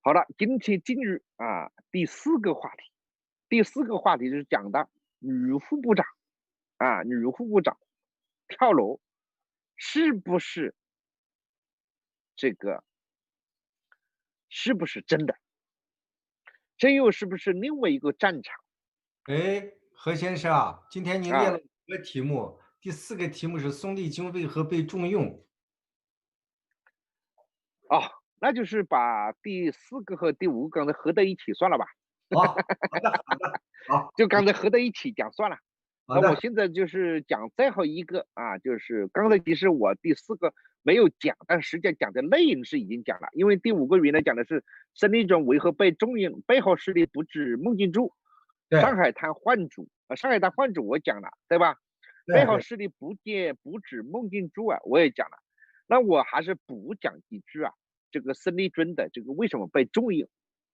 好了，今日第四个话题，第四个话题就是讲的女副部长女副部长跳楼是不是这个是不是真的？这又是不是另外一个战场哎，何先生啊，今天您列了啊？5个题目，第4个题目是孙立军为何被重用？哦，那就是把第四个和第五个刚才合在一起算了吧，好，好的，好的，好，就刚才合在一起讲算了。那我好的，现在就是讲最后一个就是刚才其实我第四个没有讲，但实际上讲的内容是已经讲了，因为第五个原来讲的是孙立军为何被重用，背后势力不止孟庆柱，上对，海滩换主上海滩换主我讲了，对吧？背对对，后势力不止孟庆柱我也讲了。那我还是补讲几句这个孙立军的这个为什么被重用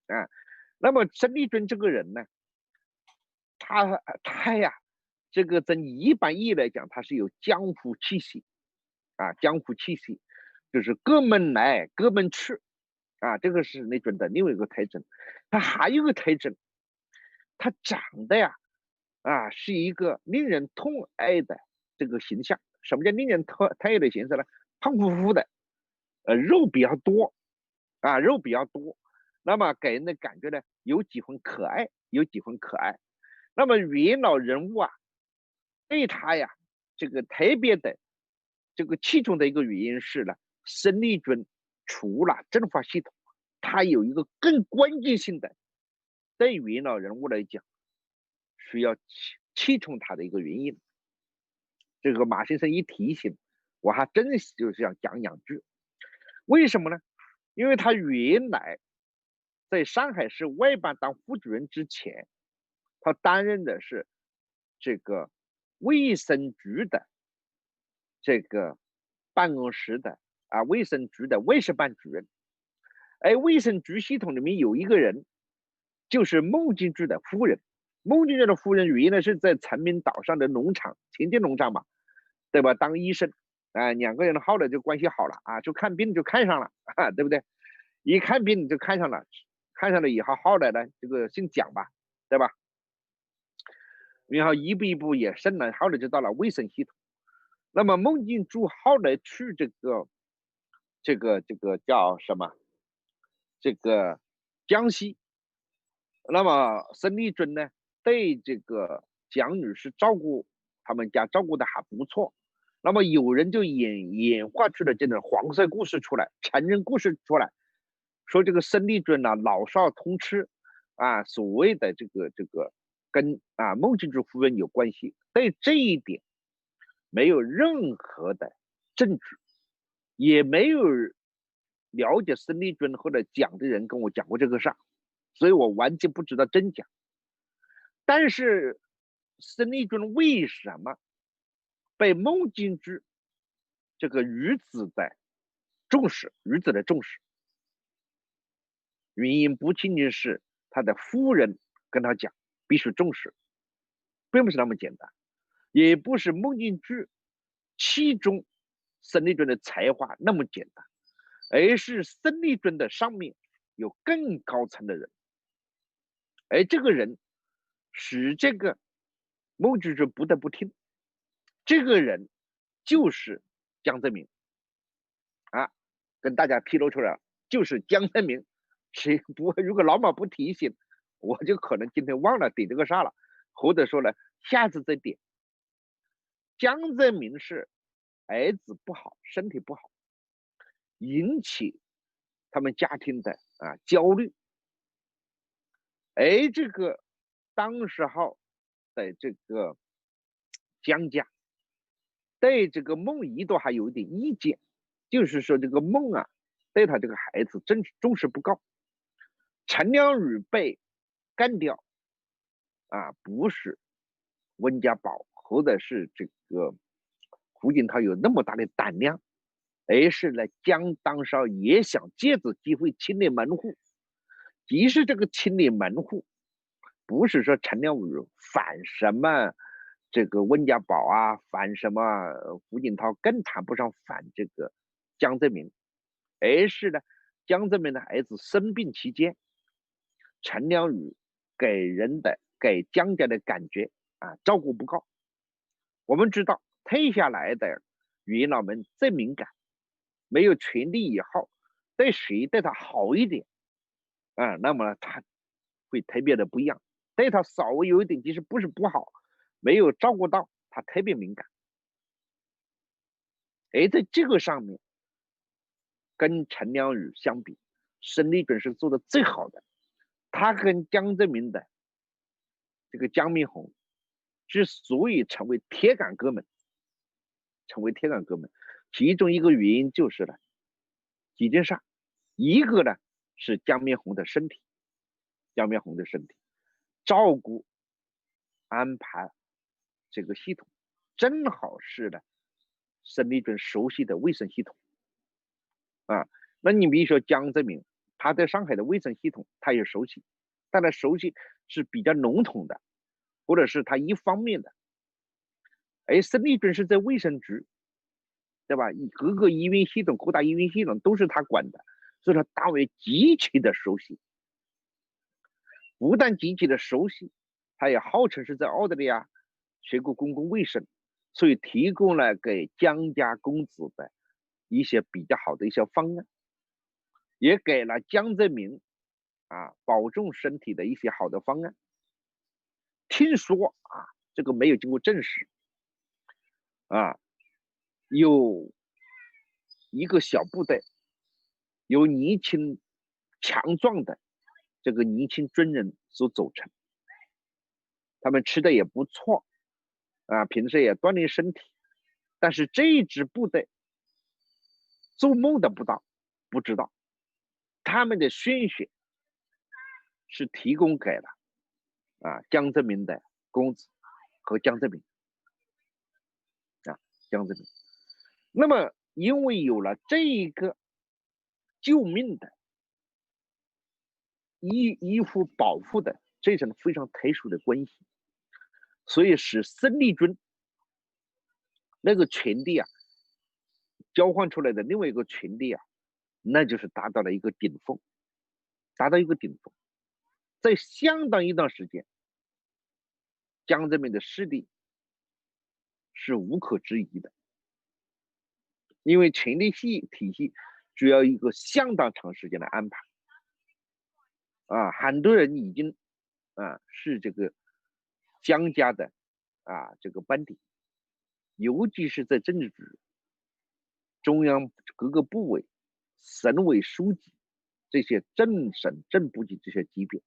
啊？那么孙立军这个人呢，他这个从一般意义来讲，他是有江湖气息江湖气息，就是各门来各门去这个是那种的另外一个特征。他还有一个特征，他长得是一个令人痛爱的这个形象。什么叫令人痛爱的形象呢？胖乎乎的，肉比较多肉比较多，那么给人的感觉呢，有几分可爱，有几分可爱。那么元老人物对他这个特别的这个器重的一个原因是呢，孙立军除了政法系统，他有一个更关键性的，对元老人物来讲需要器重他的一个原因。这个马先生一提醒，我还真就是要讲两句。为什么呢？因为他原来在上海市外办当副主任之前，他担任的是这个卫生局的这个办公室的卫生局的卫生办主任。而卫生局系统里面有一个人，就是孟庆柱的夫人。孟庆柱的夫人原来是在陈明岛上的农场，前进农场嘛，对吧？当医生两个人后来就关系好了就看病就看上了对不对？一看病就看上了，看上了以后，后来呢，这个姓蒋吧，对吧？然后一步一步也升了，后来就到了卫生系统。那么孟庆柱后来去这个叫什么？这个江西。那么孙立军呢，对这个蒋女士他们家照顾的还不错。那么有人就演化出了这种黄色故事出来，成人故事出来，说这个孙立军老少通吃所谓的这个跟孟庆柱夫人有关系。对这一点没有任何的证据，也没有了解孙立军或者蒋的人跟我讲过这个事儿，所以我完全不知道真假。但是孙立军为什么被孟庆柱这个女子的重视，原因不仅仅是他的夫人跟他讲必须重视，并不是那么简单，也不是孟庆柱器重孙立军的才华那么简单，而是孙立军的上面有更高层的人，而这个人使这个孟庆柱不得不听。这个人就是江泽民跟大家披露出来了，就是江泽民。谁不如果老马不提醒，我就可能今天忘了点这个啥了，或者说呢，下次再点。江泽民是儿子不好，身体不好，引起他们家庭的焦虑。而这个当时候的这个江家对这个孟仪都还有一点意见，就是说这个孟对他这个孩子重视不够。陈良宇被干掉不是温家宝或者是这个胡锦涛有那么大的胆量，而是呢江当时也想借此机会清理门户。即使这个清理门户不是说陈良宇反什么这个温家宝反什么胡锦涛，更谈不上反这个江泽民，而是呢江泽民的儿子生病期间，陈良宇给江家的感觉照顾不够。我们知道退下来的元老们最敏感，没有权力以后，对谁对他好一点那么他会特别的不一样。对他稍微有一点，其实不是不好，没有照顾到他特别敏感。在这个上面，跟陈良宇相比，孙立军是做的最好的。他跟江泽民的这个江明宏之所以成为铁杆哥们，其中一个原因就是呢几件事。一个呢是江明宏的身体，照顾安排这个系统正好是呢孙立军熟悉的卫生系统那你比如说江泽民，他在上海的卫生系统他也熟悉，但他熟悉是比较笼统的，或者是他一方面的。孙立军是在卫生局，对吧？各个医院系统、各大医院系统都是他管的，所以他大为极其的熟悉。不但极其的熟悉，他也号称是在澳大利亚学过公共卫生，所以提供了给江家公子的一些比较好的一些方案，也给了江泽民保重身体的一些好的方案。听说这个没有经过证实有一个小部队，由年轻强壮的这个年轻军人所组成，他们吃的也不错平时也锻炼身体，但是这一支部队做梦都不知道他们的鲜血是提供给了江泽民的公子和江泽民。那么因为有了这一个救命的依附保护的这种非常特殊的关系，所以使孙立军那个权力交换出来的另外一个权力那就是达到了一个顶峰。在相当一段时间，江泽民的势力是无可置疑的，因为权力体系需要一个相当长时间的安排很多人已经是这个江家的这个班底，尤其是在政治局、中央各个部委、省委书记这些正省正部级这些级别，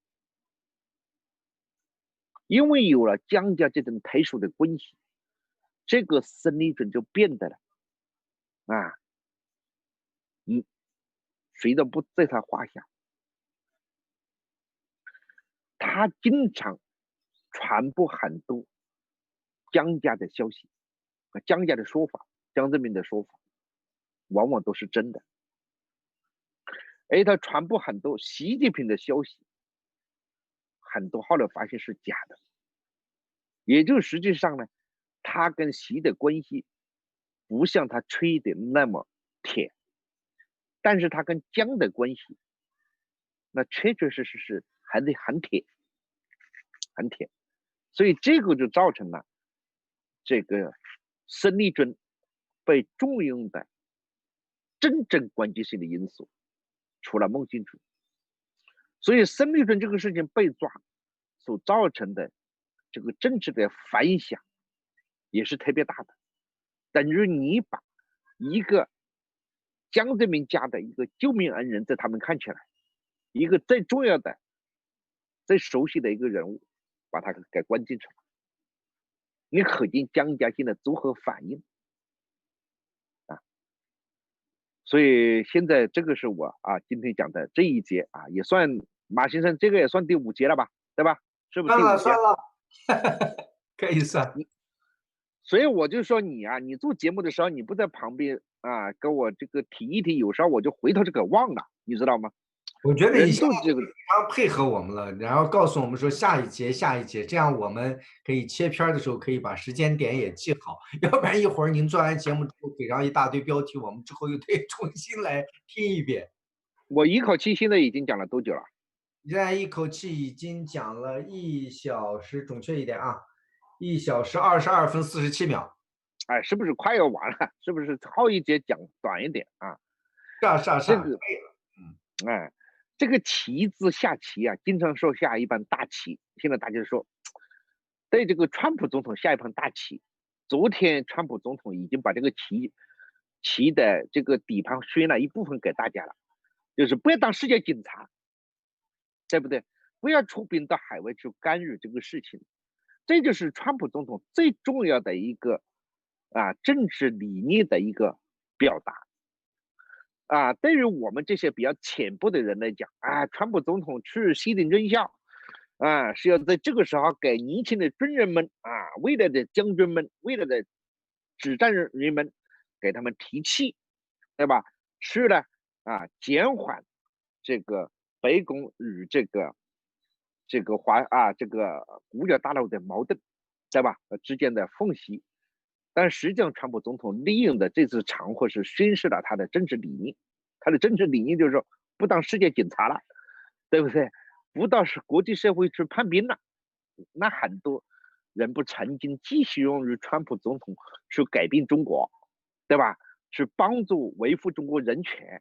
因为有了江家这种特殊的关系，这个孙立军就变得了谁都不在他话下。他经常传播很多江家的消息，江家的说法，江泽民的说法往往都是真的。他传播很多习近平的消息，很多后来发现是假的，也就实际上呢，他跟习的关系不像他吹的那么铁，但是他跟江的关系那确确实实是很铁，所以这个就造成了这个孙立军被重用的真正关键性的因素，除了孟庆竹。所以孙立军这个事情被抓所造成的这个政治的反响也是特别大的，等于你把一个江泽民家的一个救命恩人，在他们看起来一个最重要的最熟悉的一个人物，把他给关进去了，你可见江家现在如何反应所以现在这个是我今天讲的这一节也算马先生这个也算第5节了吧，对吧？是不是第5节？算了可以算。所以我就说你你做节目的时候你不在旁边跟我这个提一提，有时候我就回头就给忘了，你知道吗？我觉得你现在非常配合我们了，然后告诉我们说下一节，这样我们可以切片的时候可以把时间点也记好，要不然一会儿您做完节目之后给上一大堆标题，我们之后又得重新来听一遍。我一口气现在已经讲了多久了？你现在一口气已经讲了1小时，准确一点啊1小时22分47秒。哎，是不是快要完了？是不是后一节讲短一点啊？是啊，这个，可以了。嗯，哎，这个棋子下棋啊，经常说下一盘大棋。现在大家说，对这个川普总统下一盘大棋。昨天川普总统已经把这个棋的这个底盘宣了一部分给大家了，就是不要当世界警察，对不对？不要出兵到海外去干预这个事情。这就是川普总统最重要的一个政治理念的一个表达。对于我们这些比较浅薄的人来讲，川普总统去西点军校，是要在这个时候给年轻的军人们未来的将军们、未来的指战人员们，给他们提气，对吧？是呢，减缓这个北宫与这个五角大楼的矛盾，对吧？之间的缝隙。但实际上，川普总统利用的这次场合是宣示了他的政治理念。他的政治理念就是说，不当世界警察了，对不对？不到是国际社会去叛兵了。那很多人不曾经寄希望于川普总统去改变中国，对吧？去帮助维护中国人权。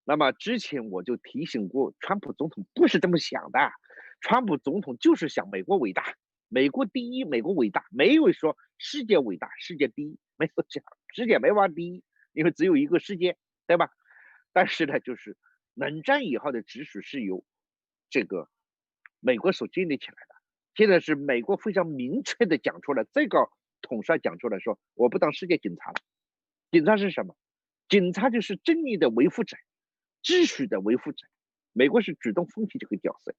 那么之前我就提醒过，川普总统不是这么想的。川普总统就是想美国伟大，美国第一，美国伟大，没有说世界伟大，世界第一，没有讲，世界没法第一，因为只有一个世界，对吧？但是呢，就是冷战以后的秩序是由这个美国所建立起来的。现在是美国非常明确的讲出来，这个统帅讲出来说，我不当世界警察了。警察是什么？警察就是正义的维护者，秩序的维护者。美国是主动放弃这个角色，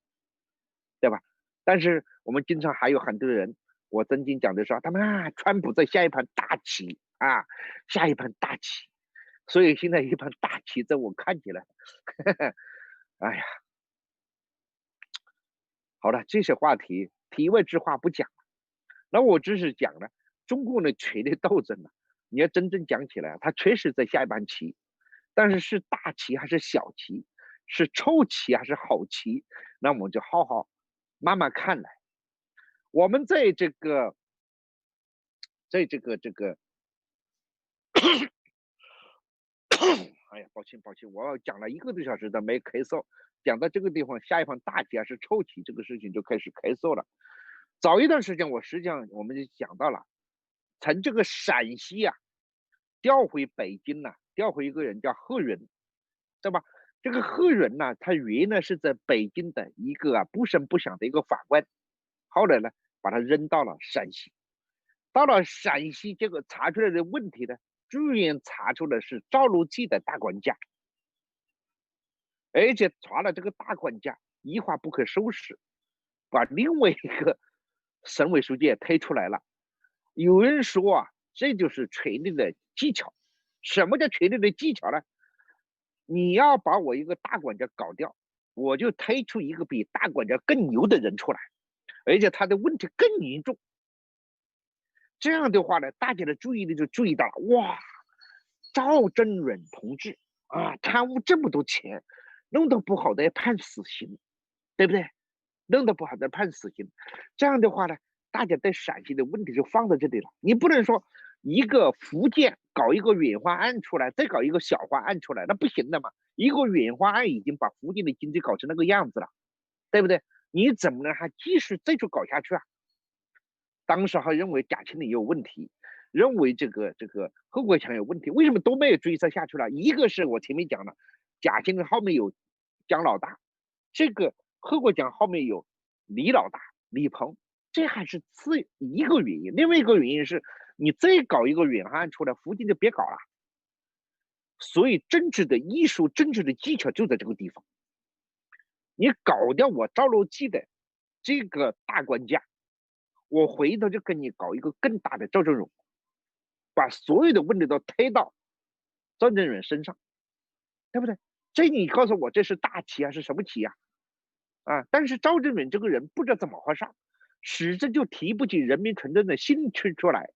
对吧？但是我们经常还有很多人，我曾经讲的说，他们川普在下一盘大棋下一盘大棋。所以现在一盘大棋在我看起来，哎呀，好了，这些话题题外之话不讲了。那我只是讲了中共的权力斗争呢，你要真正讲起来，它确实在下一盘棋，但是是大棋还是小棋，是臭棋还是好棋，那我们就好好慢慢看来。我们在这个，哎呀，抱歉抱歉，我讲了1个多小时都没咳嗽，讲到这个地方，下一盘大棋还是臭棋，这个事情就开始咳嗽了。早一段时间，实际上我们就讲到了，从这个陕西调回北京调回一个人叫贺云，对吧？这个贺云他原来是在北京的一个不声不响的一个法官，后来呢，把他扔到了陕西。到了陕西，结果查出来的问题呢，居然查出来是赵乐际的大管家，而且查了这个大管家一发不可收拾，把另外一个省委书记也推出来了。有人说这就是权力的技巧。什么叫权力的技巧呢？你要把我一个大管家搞掉，我就推出一个比大管家更牛的人出来，而且他的问题更严重。这样的话呢，大家的注意力就注意到了，哇，赵正远同志贪污这么多钱，弄得不好的要判死刑，对不对？弄得不好的判死刑。这样的话呢，大家对陕西的问题就放在这里了。你不能说一个福建搞一个远化案出来，再搞一个小化案出来，那不行的嘛。一个远化案已经把福建的经济搞成那个样子了，对不对？你怎么能还继续再去搞下去啊？当时还认为贾庆林有问题，认为这个贺国强有问题，为什么都没有追查下去了？一个是我前面讲了，贾庆林后面有姜老大，这个贺国强后面有李老大李鹏，这还是一个原因。另外一个原因是，你再搞一个远案出来，福建就别搞了。所以政治的艺术、政治的技巧就在这个地方。你搞掉我赵乐际的这个大管家，我回头就跟你搞一个更大的赵正荣，把所有的问题都推到赵正荣身上，对不对？这你告诉我这是大棋还是什么棋但是赵正荣这个人不知道怎么回事，始终就提不起人民群众的兴趣出来，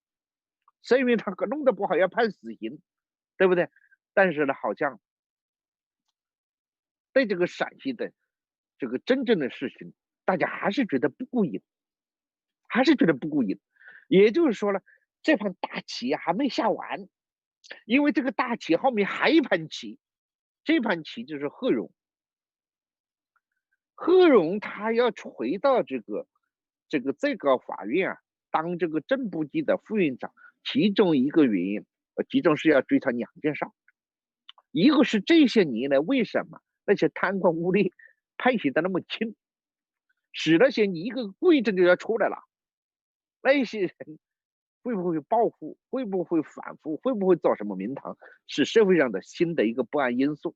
是因为他弄得不好要判死刑，对不对？但是呢，好像对这个陕西的这个真正的事情，大家还是觉得不过瘾，还是觉得不过瘾。也就是说呢，这盘大棋还没下完，因为这个大棋后面还一盘棋，这盘棋就是贺荣。贺荣他要回到最高法院啊，当这个正部级的副院长，其中一个原因，其中是要追查2件事，一个是这些年来为什么那些贪官污吏判刑的那么轻，使那些一个贵证就要出来了，那些人会不会报复，会不会反复，会不会造什么名堂，是社会上的新的一个不安因素。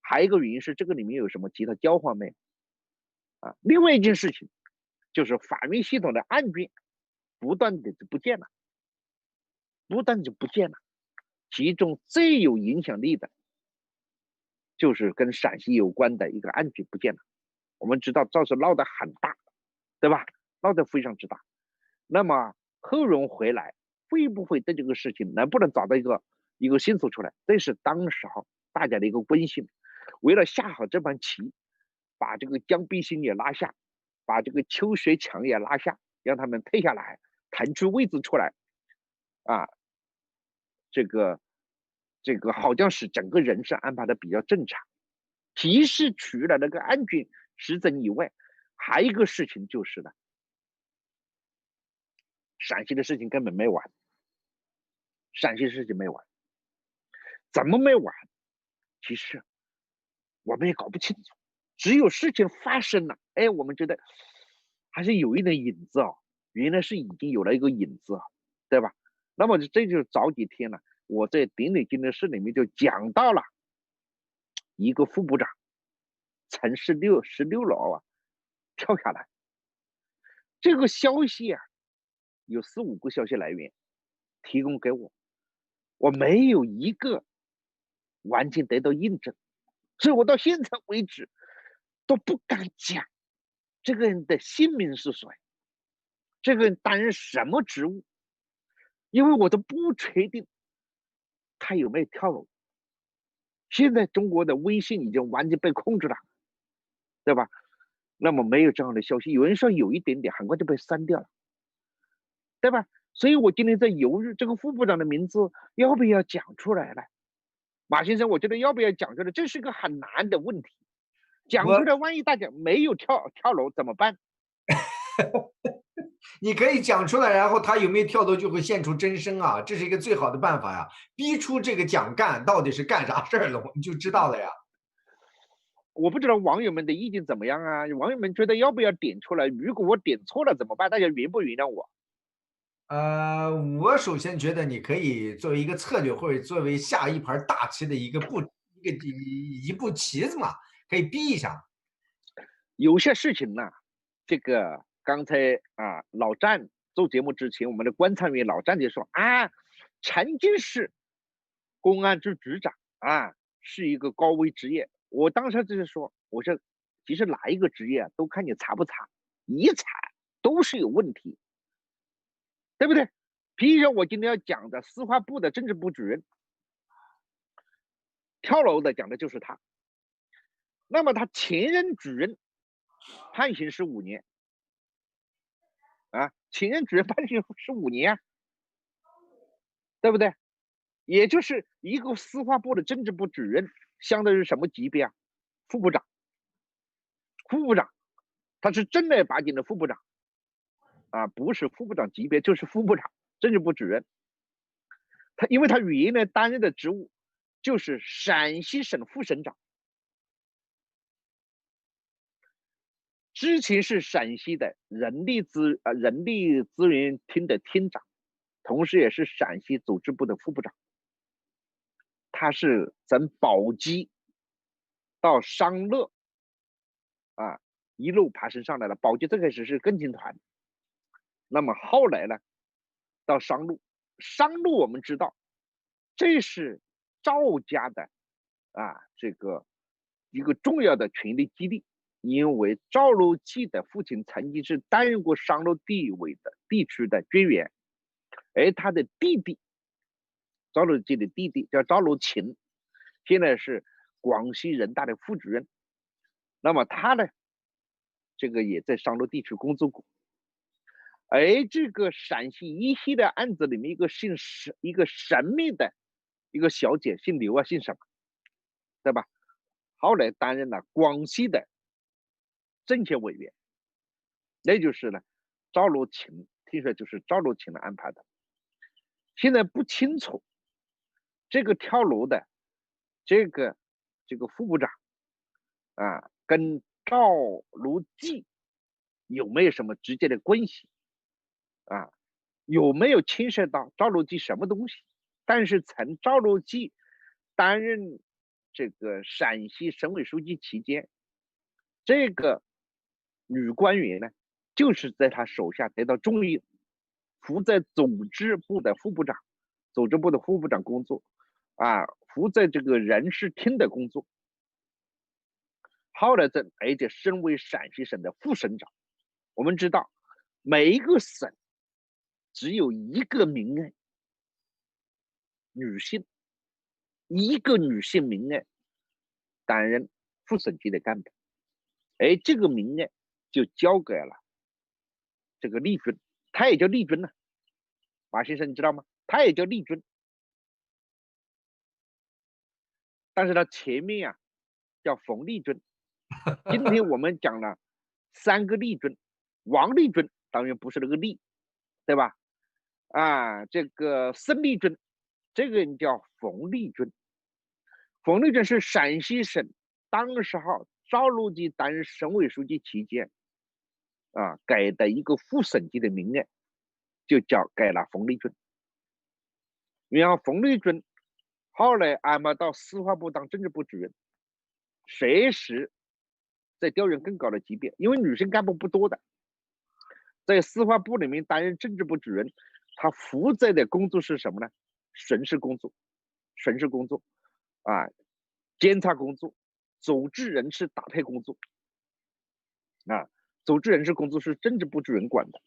还有一个原因是这个里面有什么其他交换没有啊？另外一件事情就是法院系统的案卷不断的就不见了，不断就不见了。其中最有影响力的就是跟陕西有关的一个案卷不见了。我们知道这是闹得很大，对吧？闹得非常之大。那么贺荣回来会不会对这个事情能不能找到一个线索出来？这是当时候大家的一个关心。为了下好这盘棋，把这个江必兴也拉下，把这个邱学强也拉下，让他们退下来，腾出位置出来啊。这个好像是整个人事安排的比较正常。其实除了那个案卷实证以外，还有一个事情就是呢，陕西的事情根本没完，陕西的事情没完，怎么没完？其实我们也搞不清楚，只有事情发生了，哎，我们觉得还是有一点影子啊，原来是已经有了一个影子啊，对吧？那么这就是早几天了，我在点点经的事里面就讲到了一个副部长从16楼啊跳下来，这个消息啊有4、5个消息来源提供给我，我没有一个完全得到印证，所以我到现在为止都不敢讲这个人的姓名是谁，这个人担任什么职务，因为我都不确定他有没有跳楼。现在中国的微信已经完全被控制了，对吧？那么没有这样的消息，有人说有一点点，很快就被删掉了，对吧？所以我今天在犹豫这个副部长的名字要不要讲出来呢？马先生，我觉得要不要讲出来，这是个很难的问题。讲出来，万一大家没有跳楼怎么办？你可以讲出来，然后他有没有跳楼就会现出真身啊，这是一个最好的办法呀。逼出这个蒋干到底是干啥事儿了，我们就知道了呀。我不知道网友们的意见怎么样啊？网友们觉得要不要点出来？如果我点错了怎么办？大家原不原谅我？我首先觉得你可以作为一个策略，或者作为下一盘大棋的一步棋子嘛，可以逼一下。有些事情呢，这个刚才啊，老战做节目之前，我们的观察员老战就说啊，曾经是公安局局长啊，是一个高危职业。我当时就是说，我说其实哪一个职业啊，都看你查不查，一查都是有问题，对不对？比如我今天要讲的司法部的政治部主任跳楼的，讲的就是他。那么他前任主任判刑15年啊，前任主任判刑15年啊，对不对？也就是一个司法部的政治部主任，相当于什么级别啊？副部长，副部长，他是正儿八经的副部长啊，不是副部长级别，就是副部长，政治部主任。他因为他原来担任的职务就是陕西省副省长，之前是陕西的人力资源厅的厅长，同时也是陕西组织部的副部长。他是从宝鸡到商乐啊，一路爬升上来了。宝鸡最开始是跟进团，那么后来呢，到商路。商路我们知道，这是赵家的啊，这个一个重要的权力基地。因为赵乐际的父亲曾经是担任过商洛地区的专员，而他的弟弟赵乐际的弟弟叫赵乐勤，现在是广西人大的副主任，那么他呢，这个也在商洛地区工作过。而这个陕西一系列案子里面，一个神秘的一个小姐，姓刘啊，姓什么，对吧？后来担任了广西的政协委员，那就是呢赵乐晴，听说就是赵乐晴来安排的。现在不清楚这个跳楼的这个副部长啊，跟赵乐际有没有什么直接的关系啊？有没有牵涉到赵乐际什么东西？但是从赵乐际担任这个陕西省委书记期间，这个女官员呢，就是在他手下得到重用，负责组织部的副部长，组织部的副部长工作，啊，负责这个人事厅的工作。后来而且升为陕西省的副省长。我们知道，每一个省只有一个明爱女性，一个女性明爱担任副省级的干部，而这个明爱就交给了这个丽君，她也叫丽君呢。马先生，你知道吗？她也叫丽君，但是她前面啊叫冯丽君。今天我们讲了3个丽君，王丽君当然不是那个丽，对吧？啊，这个孙丽君，这个人叫冯丽君。冯丽君是陕西省当时候赵乐际担任省委书记期间啊改的一个副省级的名案，就叫改了冯丽君。然后冯丽君后来安排到司法部当政治部主任，随时在调任更高的级别，因为女性干部不多的，在司法部里面担任政治部主任，他负责的工作是什么呢？巡视工作，巡视工作啊，监察工作，组织人事打派工作啊，组织人事工作是政治部主任管的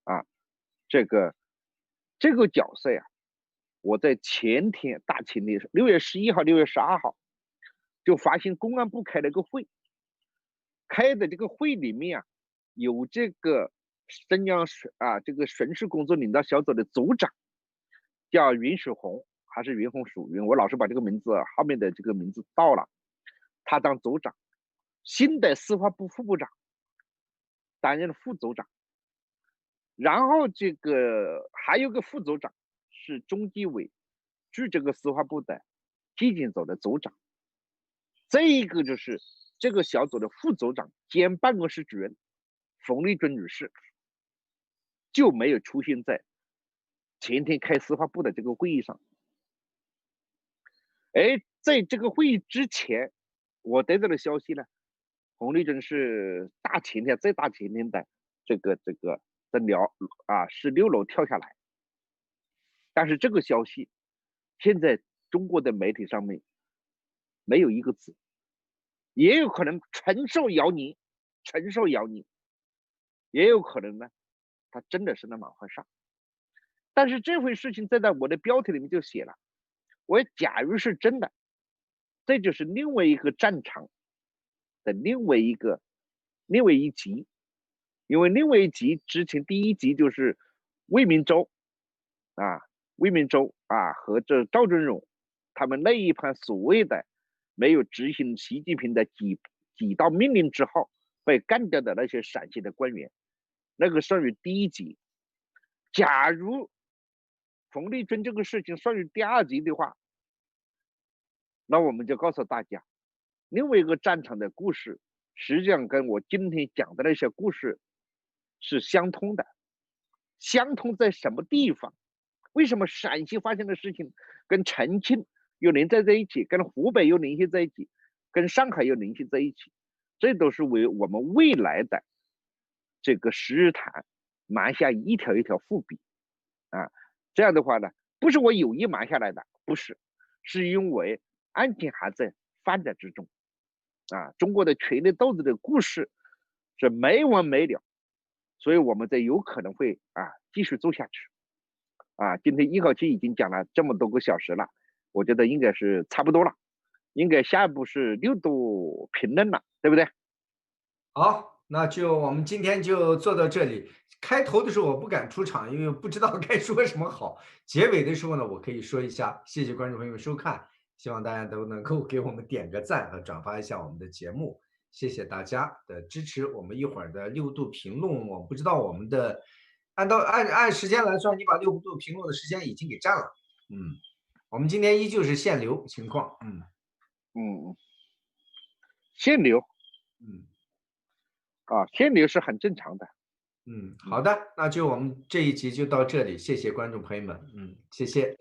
啊。这个角色呀，我在大前天6月11号、6月12号就发现公安部开了个会，开的这个会里面啊，有这个镇江这个巡视工作领导小组的组长叫袁雪红，还是袁红淑云，我老是把这个名字后面的这个名字倒了，他当组长。新的司法部副部长担任副组长，然后这个还有个副组长是中纪委驻这个司法部的纪检组的组长，这一个就是这个小组的副组长兼办公室主任冯丽君女士就没有出现在前天开司法部的这个会议上。而在这个会议之前，我得到的消息呢，冯丽君是最大前天的这个在16楼跳下来，但是这个消息现在中国的媒体上面没有一个字，也有可能纯属谣言，也有可能呢，他真的是那么回事。但是这回事情在我的标题里面就写了，我假如是真的，这就是另外一个战场的另外一集，因为另外一集之前第一集就是魏明洲和这赵正荣他们那一盘所谓的没有执行习近平的几道命令之后被干掉的那些陕西的官员，那个算于第一集。假如冯丽君这个事情算于第2集的话，那我们就告诉大家，另外一个战场的故事实际上跟我今天讲的那些故事是相通的。相通在什么地方？为什么陕西发生的事情跟重庆又连在一起，跟湖北又联系在一起，跟上海又联系在一起？这都是为我们未来的这个十日谈埋下一条一条伏笔啊。这样的话呢，不是我有意埋下来的，不是，是因为案件还在发展之中啊。中国的权力斗争的故事是没完没了，所以我们有可能会继续做下去啊。今天一口气已经讲了这么多个小时了，我觉得应该是差不多了。应该下一步是6度评论了，对不对？好，那就我们今天就做到这里。开头的时候我不敢出场，因为不知道该说什么好。结尾的时候呢，我可以说一下，谢谢观众朋友们收看，希望大家都能够给我们点个赞和转发一下我们的节目，谢谢大家的支持。我们一会儿的6度评论，我不知道我们的按时间来算，你把6度评论的时间已经给占了。我们今天依旧是限流情况。限流。限流是很正常的。好的，那就我们这一集就到这里，谢谢观众朋友们，谢谢。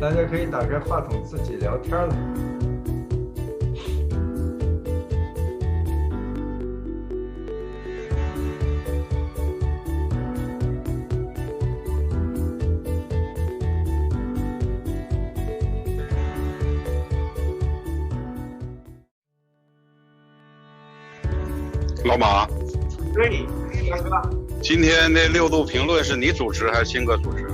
大家可以打开话筒自己聊天了。老马，对，大哥，今天那6度评论是你主持还是鑫哥主持？